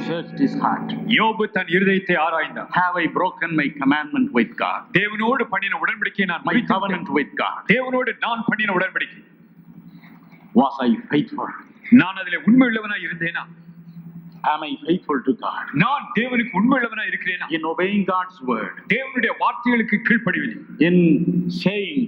searched his heart. யோபு தன் இருதயத்தை ஆராய்ந்தான். Have I broken my commandment with God? தேவனோடு பண்ணின உடன்படிக்கையை நான் My covenant with God. தேவனோடு நான் பண்ணின உடன்படிக்கை. Was I faithful? நான் அதிலே உண்மையுள்ளவனாய் இருந்தேனா? Am I faithful to God? நான் தேவனுக்கு உண்மையுள்ளவனாய் இருக்கிறேனா? In obeying God's word. தேவனுடைய வார்த்தைகளுக்கு கீழ்ப்படிவது. In saying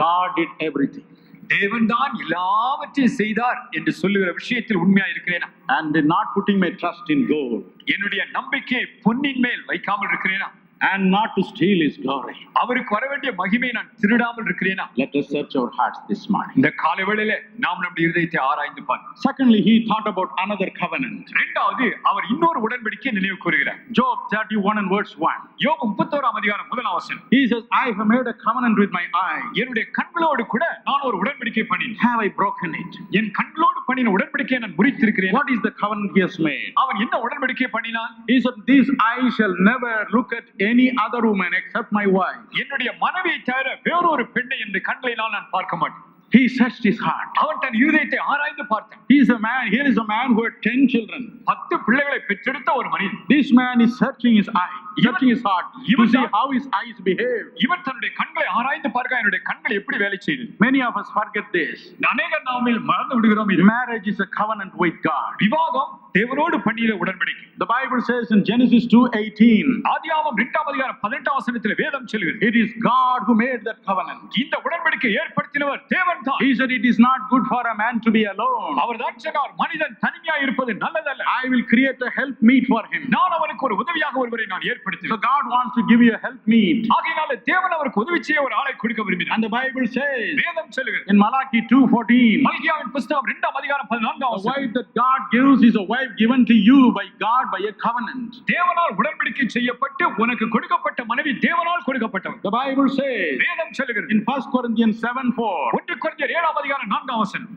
God did everything. தேவன் தான் எல்லாவற்றையும் செய்தார் என்று சொல்லுகிற விஷயத்தில் உண்மையாய் இருக்கிறேனா? And not putting my trust in gold. என்னுடைய நம்பிக்கையை பொன்னின் மேல் வைக்காமல் இருக்கிறேனா? And not to steal his glory. அவருக்கு வர வேண்டிய மகிமையை நான் திருடாமல் இருக்கிறேனா? Let us search our hearts this morning. இந்த காலை வேளையிலே நாம் நம்முடைய இருதயத்தை ஆராய்ந்து பார்ப்போம். Secondly, he thought about another covenant. இரண்டாவது அவர் இன்னொரு உடன்படிக்கையை நினைவு கூறுகிறார். Job 31 and verse 1. யோபு 31ஆம் அதிகாரம் முதலாம் வசனம். He says, I have made a covenant with my eye. என்னுடைய கண்களோடு கூட நான் ஒரு உடன்படிக்கை பண்ணினேன். Have I broken it? என் கண்களோடு பண்ணின உடன்படிக்கையை நான் முறித்திருக்கிறேன். What is the covenant he has made? அவன் என்ன உடன்படிக்கை பண்ணினான்? He said, this eye shall never look at any other woman except my wife. என்னுடைய மனைவியை தவிர வேறொரு பெண்ணை என் கண்களினால் நான் பார்க்க மாட்டேன். He searched his heart. அவன் தன் இருதயத்தை ஆராய்ந்து பார்த்தான். He is a man. Here is a man who had 10 children. 10 பிள்ளைகளை பெற்றெடுத்த ஒரு மனிதன். This man is searching his eye, searching his heart to see how his eyes behave. இவன் தன்னுடைய கண்களை ஆராய்ந்து பார்க்க என்னுடைய கண்கள் எப்படி வேலை செய்தது. Many of us forget this. அநேகர் நாமே மறந்து விடுகிறோம் இது. Marriage is a covenant with God. விவாகம் தேவனோடு பண்ணின உடன்படிக்கை. The Bible says in Genesis 2:18. ஆதியாகமம் 2ஆம் அதிகாரம் 18ஆம் வசனத்தில் வேதம் சொல்கிறது. It is God who made that covenant. இந்த உடன்படிக்கை ஏற்படுத்தினவர் தேவன் தான். He said it is not good for a man to be alone. அவர் தான் சொன்னார் மனிதன் தனிமையாக இருப்பது நல்லதல்ல. I will create a help meet for him. நான் அவனுக்கு ஒரு உதவியாக ஒருவரை நான் ஏற்படுத்தினேன். So God wants to give you a help meet. ஆகையால தேவன் அவருக்கு உதவி செய்ய ஒரு ஆளை கொடுக்க விரும்பினார். And the Bible says வேதம் சொல்கிறது in Malachi 2:14. மல்கியாவின் புத்தகம் 2ஆம் அதிகாரம் 14ஆம் The வசனம். wife that God gives is a wife given to you by God by a covenant. தேவனால் உடன்படிக்கை செய்யப்பட்டு உனக்கு கொடுக்கப்பட்ட மனைவி தேவனால் கொடுக்கப்பட்டவர். The Bible says வேதம் சொல்கிறது in 1 Corinthians 7:4. 1 கொரிந்தியர் 7ஆம் அதிகாரம் 4ஆம் வசனம்.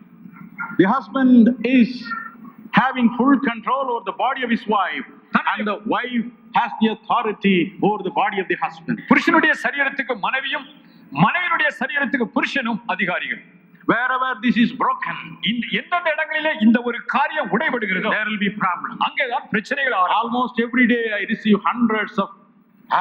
The husband is having full control over the body of his wife, and the wife has the authority over the body of the husband. புருஷனுடைய சரீரத்துக்கு மனைவியும் மனைவியுடைய சரீரத்துக்கு புருஷனும் அதிகாரிகள். Wherever this is broken, எந்தெந்த இடங்களிலே இந்த ஒரு காரியம் உடைபடுகிறதோ there will be problems. அங்கேதான் பிரச்சனைகள் ஆரம்பம். Almost every day I receive hundreds of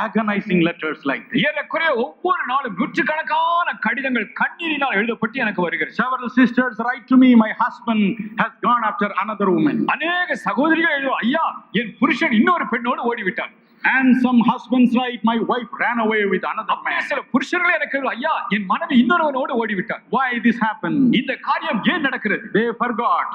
agonizing letters like this. ஏறக்குறைய ஒவ்வொரு நாளும் நூற்றுக்கணக்கான கடிதங்கள் கண்ணீரினால் எழுதப்பட்டு எனக்கு வருகிறது. Several sisters write to me, my husband has gone after another woman. அநேக சகோதரிகள் எழுதும், ஐயா என் புருஷன் இன்னொரு பெண்ணோடு ஓடிவிட்டான். And some husbands write, my wife ran away with another man. சில புருஷர்களே எனக்கு ஐயா என் மனைவி இன்னொருவனோடு ஓடிவிட்டான். Why this happened? இந்த காரியம் ஏன் நடக்கிறது? They forgot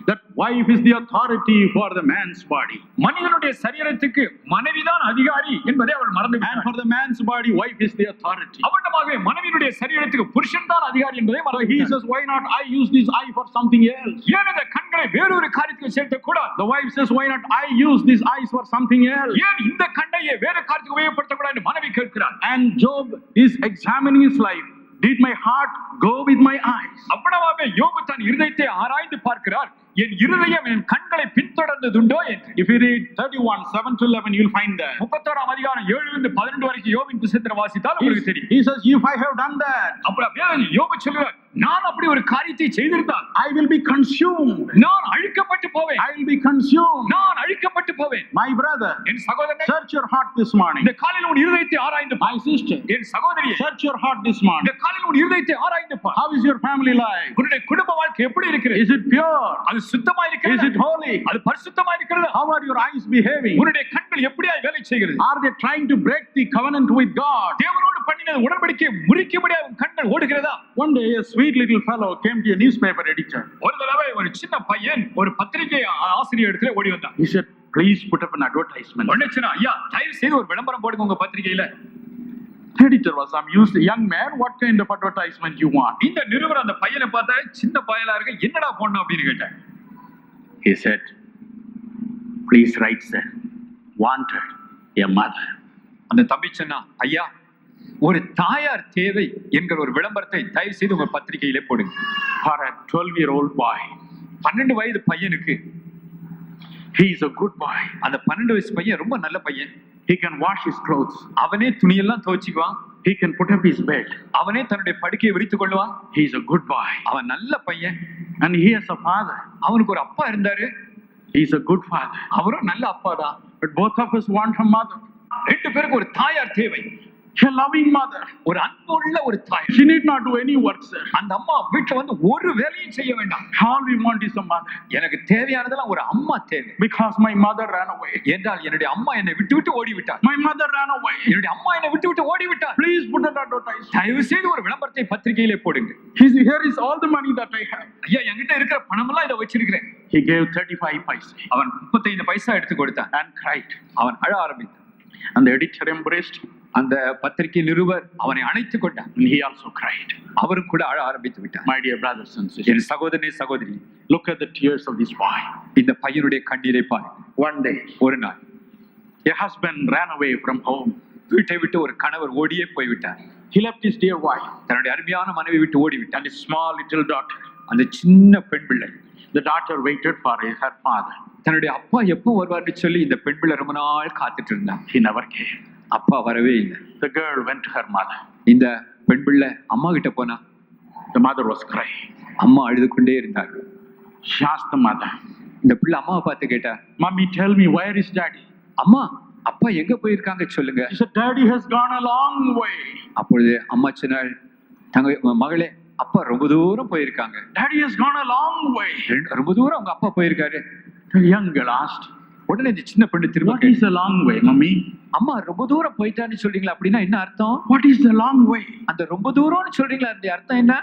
that wife is the authority for the man's body. மனிதனுடைய சரீரத்துக்கு மனைவிதான் அதிகாரி என்பதை அவள் மறந்து விட்டாள். And for the man's body, wife is the authority. அவண்டமாகவே மனைவியுடைய சரீரத்துக்கு புருஷன் தான் அதிகாரி என்பதை மறந்து He விட்டாள். says, why not I use this eye for something else? ஏன் இந்த கண்களை வேறொரு காரியத்துக்கு சேர்க்க கூடாது? The wife says, why not I use these eyes for something else? ஏன் இந்த கண்ணையே வேற காரியத்துக்கு உபயோகப்படுத்த கூடாது என்று மனைவி கேட்கிறாள். And Job is examining his life. Did my heart go with my eyes? அவ்வளவாகவே யோபு தன் இருதயத்தை ஆராய்ந்து பார்க்கிறார். என் இருதயம் என் கண்களை பின்தொடர்ந்ததுண்டோ என்று. If you read 31:7-11, you'll find that. 31ஆம் அதிகாரம் 7 to 12 வரைக்கும் யோபின் புத்தகத்தை வாசித்தால் உங்களுக்கு தெரியும். He says, if I have done that, அப்படியே யோபு சொல்கிறார், நான் அப்படி ஒரு காரியத்தை செய்திருந்தால் I will be consumed. நான் அழிக்கப்பட்டு போவேன். I will be consumed. நான் அழிக்கப்பட்டு போவேன். My brother, என் சகோதரனே, search your heart this morning. இந்த காலையில் உன் இருதயத்தை ஆராய்ந்து பார். My sister, என் சகோதரியே, search your heart this morning. இந்த காலையில் உன் இருதயத்தை ஆராய்ந்து பார். How is your family life? உன்னுடைய குடும்ப வாழ்க்கை எப்படி இருக்கிறது? Is it pure? அது சுத்தமா Is இருக்கிறதா? it holy? அது பரிசுத்தமா இருக்கிறதா? How are your eyes behaving? உன்னுடைய கண்கள் எப்படியாய் வேலை செய்கிறது? Are they trying to break the covenant with God? தேவனோடு பண்ணின உடன்படிக்கையை முறிக்கும்படியாக உன் கண்கள் ஓடுகிறதா? One day a sweet little fellow came to a newspaper editor. ஒரு தடவை ஒரு சின்ன பையன் ஒரு பத்திரிகை ஆசிரியர் இடத்துல ஓடி வந்தான். He said, please put up an advertisement. ஒண்ணுச்சுனா, ஐயா தயவு செய்து ஒரு விளம்பரம் போடுங்க உங்க பத்திரிகையில. The editor was amused. Young man, what kind of advertisement you want? இந்த நிருபர் அந்த பையனை பார்த்தா சின்ன பயலா இருக்கு, என்னடா போடணும் அப்படின்னு கேட்டான். He said, please write, sir, wanted a mother. அந்த தம்பி சொன்னா, ஐயா ஒரு தாயார் தேவை என்கிற ஒரு விளம்பரத்தை தயவு செய்து உங்க பத்திரிகையிலே போடுங்க. For a 12-year-old boy, 12 வயது பையனுக்கு, he is a good boy. அந்த 12 வயசு பையன் ரொம்ப நல்ல பையன். He can wash his clothes. அவனே துணியெல்லாம் துவைச்சுக்குவான். He can put up his bed. அவனே தன்னுடைய படுக்கையை விரித்துக் கொள்வான். He is a good boy. அவன் நல்ல பையன். And he has a father. அவனுக்கு ஒரு அப்பா இருந்தாரு. He's a good father. அவரும் நல்ல அப்பா தான். But both of us want a mother. ரெண்டு பேருக்கு ஒரு தாயார் தேவை. A loving mother. ஒரு அன்புள்ள ஒரு தாய். She need not do any work, sir. அந்த அம்மா வீட்ல வந்து ஒரு வேலையும் செய்ய வேண்டாம். All we want is a mother. எனக்கு தேவையானதெல்லாம் ஒரு அம்மா தேவை. Because my mother ran away. என்றால் என்னுடைய அம்மா என்னை விட்டு ஓடி விட்டார். My mother ran away. என்னுடைய அம்மா என்னை விட்டு ஓடி விட்டார். Please put an advertisement. தயவு செய்து ஒரு விளம்பரத்தை பத்திரிகையிலே போடுங்க. Here is all the money that I have. ஐயா என்கிட்ட இருக்கிற பணமெல்லாம் இத வச்சிருக்கிறேன். He gave 35 paisa. அவன் 35 பைசா எடுத்து கொடுத்தான். And cried. அவன் அழ ஆரம்பித்தான். And the editor embraced him. அந்த பத்திரிகை நிருபர் அவனை அணைத்து கொண்டான். And he also cried. அவரும் கூட அழ ஆரம்பித்து விட்டார். My dear brothers and sisters. என் சகோதரனே சகோதரி, Look at the tears of this boy. இந்த பையனுடைய கண்ணீரை பாரு. One day, ஒரு நாள் a husband ran away from home. வீட்டை விட்டு ஒரு கணவர் ஓடியே போய் விட்டார். He left his dear wife தன்னுடைய அருமையான மனைவி விட்டு ஓடி விட்டார். and his small little daughter. அந்த சின்ன பெண் பிள்ளை. The daughter waited for her father. தன்னுடைய அப்பா எப்போ வருவார்னு சொல்லி இந்த பெண் பிள்ளை ரொம்ப நாள் காத்துட்டு இருந்தான். He never came. அப்பா வரவே இல்லை. The girl went to her mother. இந்த பெண் பிள்ளை அம்மா கிட்ட போனா. The mother was crying. அம்மா அழுது கொண்டே இருந்தார். She asked the mother. இந்த பிள்ளை அம்மாவை பார்த்து கேட்டா, Mommy, tell me, where is daddy? அம்மா அப்பா எங்க போயிருக்காங்க சொல்லுங்க. She said, Daddy has gone a long way. அப்பொழுது அம்மா சொன்னாள், தங்க மகளே, அப்பா ரொம்ப தூரம் போயிருக்காங்க. Daddy has gone a long way. ரொம்ப தூரம் உங்க அப்பா போயிருக்காரு. The young girl asked, உடனே இந்த சின்ன பெண்ணு திரும்ப What is a long way, Mommy? அம்மா ரொம்ப தூரம் போயிட்டான்னு சொல்றீங்களா, அப்படின்னா என்ன அர்த்தம்? What is the long way? அந்த ரொம்ப தூரம்னு சொல்றீங்களா, அந்த அர்த்தம் என்ன?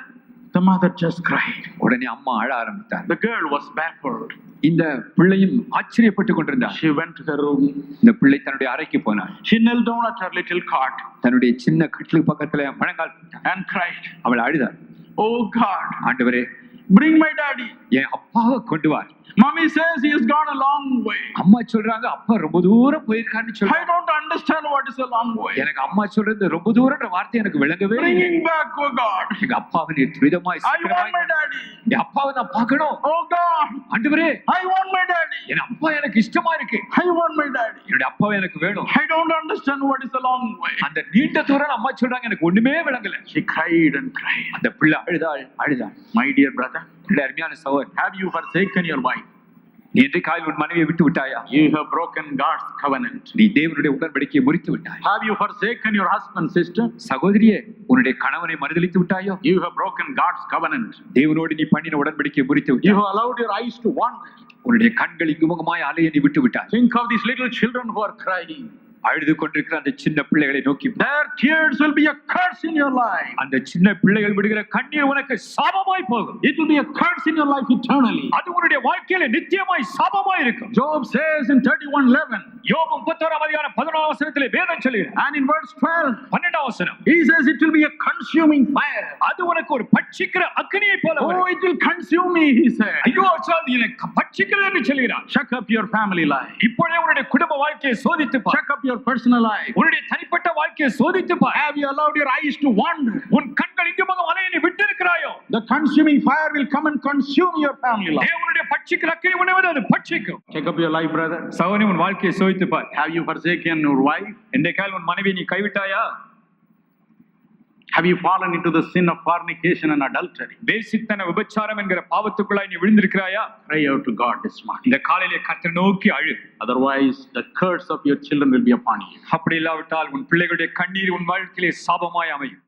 The mother just cried. உடனே அம்மா அழ ஆரம்பித்தார். The girl was baffled. இந்த பிள்ளையும் ஆச்சரியப்பட்டு கொண்டிருந்தார். She went to her room. இந்த பிள்ளை தன்னுடைய அறைக்கு போனார். She knelt down at her little cot. தன்னுடைய சின்ன கட்டில் பக்கத்துல முழங்கால் and cried. அவள் அழுதார். Oh God, ஆண்டவரே, bring my daddy. என் அப்பாவை கொண்டு வா. Mommy says he has gone a long way. அம்மா சொல்றாங்க அப்பா ரொம்ப தூரம் போயிருக்கான்னு I சொல்றாங்க. don't understand what is a long way. எனக்கு அம்மா சொல்றது ரொம்ப தூரம்ன்ற வார்த்தை எனக்கு விளங்கவே இல்லை. Bring him back, oh God. எங்க அப்பாவை நீர் துரிதமாய் I want my daddy. என் அப்பாவை நான் பார்க்கணும். Oh God, ஆண்டவரே, I want my daddy. என் அப்பா எனக்கு இஷ்டமா இருக்கு. I want my daddy. என்னுடைய அப்பாவை எனக்கு வேணும். I don't understand what is a long way. அந்த நீண்ட தூரம் அம்மா சொல்றாங்க எனக்கு ஒண்ணுமே விளங்கல. She cried and cried. அந்த பிள்ளை அழுதாள். My dear brother, என்னுடைய அருமையான சகோதரன், have you forsaken your wife? நீ இன்றைக்கு காலையில் உன் மனைவியை விட்டு விட்டாயா? You have broken God's covenant. நீ தேவனுடைய உடன்படிக்கையை முறித்து விட்டாய். Have you forsaken your husband, sister? சகோதரியே, உன்னுடைய கணவனை மறுதலித்து விட்டாயோ? You have broken God's covenant. தேவனோடு நீ பண்ணின உடன்படிக்கையை முறித்து You விட்டாய். have allowed your eyes to wander. உன்னுடைய கண்கள் இங்குமுகமாய் அலைய நீ விட்டு விட்டாய். Think of these little children who are crying. அழுது கொண்டிருக்கிற அந்த சின்ன பிள்ளைகளை நோக்கி, Their tears will be a curse in your life. அந்த சின்ன பிள்ளைகள் விடுகிற கண்ணீர் உனக்கு சாபமாய் போகும். It will be a curse in your life eternally. அது உன்னுடைய வாழ்க்கையில நித்தியமாய் சாபமாய் இருக்கும். Job says in 31:11. யோபு 31ஆம் அதிகாரம் 11ஆம் வசனத்திலே வேதம் சொல்லுகிறது. And in verse 12. 12ஆம் வசனம். He says it will be a consuming fire. அது உனக்கு ஒரு பட்சிக்கிற அக்கினியை போல வரும். Oh, it will consume me, he said. ஐயோ அது எனக்கு பட்சிக்கிறது என்று சொல்கிறார். Check up your family life. இப்பொழுதே உன்னுடைய குடும்ப வாழ்க்கையை சோதித்து பார். Check up your personal life. உன்னுடைய தனிப்பட்ட வாழ்க்கையை சோதித்து பார். Have you allowed your eyes to wander? உன் கண்கள் இங்குமுகம் அலைய நீ விட்டு இருக்கிறாயோ? The consuming fire will come and consume your family life. தேவனுடைய பட்சிக்கிற அக்கினி உன்னை வந்து அது பட்சிக்கும். Check up your life, brother. சகோதரி, உன் வாழ்க்கையை சோதித்து பார். Have you forsaken your wife? இன்றைக்கு உன் மனைவியை நீ கைவிட்டாயா? Have you fallen into the sin of fornication and adultery? வேசித்தன விபச்சாரம் என்கிற பாவத்துக்குள்ளாய் நீ விழுந்திருக்கிறாயா? Cry out to God this morning. இந்த காலையிலே கர்த்தரை நோக்கி அழு. Otherwise, the curse of your children will be upon you. அப்படி இல்லாவிட்டால் உன் பிள்ளைகளுடைய கண்ணீர் உன் வாழ்க்கையிலே சாபமாய் அமையும்.